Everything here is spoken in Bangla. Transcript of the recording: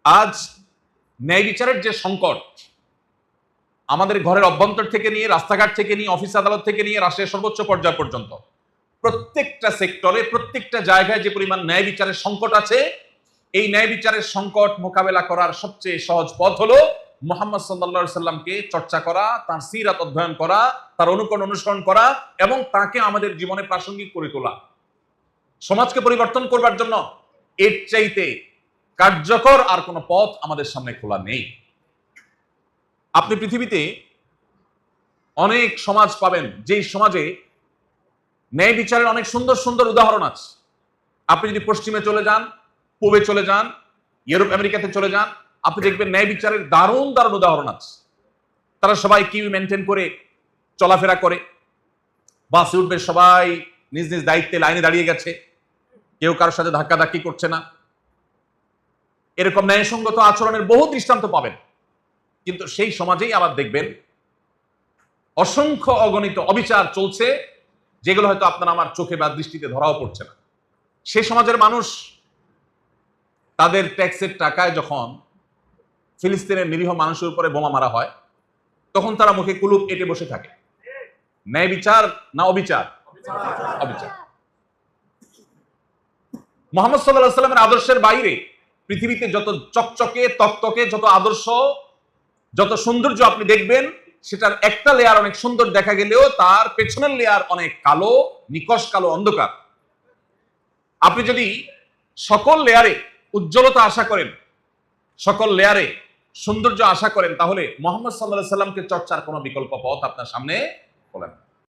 আজ ন্যায় বিচারের যে সংকট, আমাদের ঘরের অভ্যন্তর থেকে নিয়ে, রাস্তাঘাট থেকে নিয়ে, অফিস আদালত থেকে নিয়ে রাষ্ট্রের সর্বোচ্চ পর্যায় পর্যন্ত প্রত্যেকটা সেক্টরে, প্রত্যেকটা জায়গায় যে পরিমাণ ন্যায় বিচারের সংকট আছে, এই ন্যায় বিচারের সংকট মোকাবেলা করার সবচেয়ে সহজ পথ হলো মুহাম্মদ সাল্লাল্লাহু আলাইহি সাল্লামকে চর্চা করা, তার সিরাত অধ্যয়ন করা, তার অনুকরণ অনুসরণ করা এবং তাকে আমাদের জীবনে প্রাসঙ্গিক করে তোলা। সমাজকে পরিবর্তন করবার জন্য এর চাইতে কার্যকর আর কোনো পথ আমাদের সামনে খোলা নেই। আপনি পৃথিবীতে অনেক সমাজ পাবেন যেই সমাজে ন্যায় বিচারের অনেক সুন্দর সুন্দর উদাহরণ আছে। আপনি যদি পশ্চিমে চলে যান, পূবে চলে যান, ইউরোপ আমেরিকাতে চলে যান, আপনি দেখবেন ন্যায় বিচারের দারুণ দারুণ উদাহরণ আছে। তারা সবাই কিউ মেনটেন করে চলাফেরা করে, বাসে উঠবে সবাই নিজ নিজ দায়িত্বে লাইনে দাঁড়িয়ে গেছে, কেউ কারোর সাথে ধাক্কাধাক্কি করছে না। এরকম ন্যায়সঙ্গত আচরণের বহু দৃষ্টান্ত পাবেন। কিন্তু সেই সমাজেই আবার দেখবেন অসংখ্য অগণিত অবিচার চলছে, যেগুলো হয়তো আপনার আমার চোখে বা দৃষ্টিতে ধরাও পড়ছে না। সেই সমাজের মানুষ তাদের ট্যাক্সের টাকায় যখন ফিলিস্তিনের নিরীহ মানুষের উপরে বোমা মারা হয়, তখন তারা মুখে কুলুপ এঁটে বসে থাকে। ন্যায় বিচার না অবিচার? অবিচার। মুহাম্মদ সাল্লাল্লাহু আলাইহি সাল্লামের আদর্শের বাইরে পৃথিবীতে যত চকচকে তকতকে, যত আদর্শ, যত সৌন্দর্য আপনি দেখবেন, সেটার একটা লেয়ার অনেক সুন্দর দেখা গেলেও তার পেছনের লেয়ার অনেক কালো, নিকশ কালো, অন্ধকার। আপনি যদি সকল লেয়ারে উজ্জ্বলতা আশা করেন, সকল লেয়ারে সৌন্দর্য আশা করেন, তাহলে মুহাম্মদ সাল্লাল্লাহু আলাইহি সাল্লামকে চর্চার কোনো বিকল্প পথ আপনার সামনে খোলে না।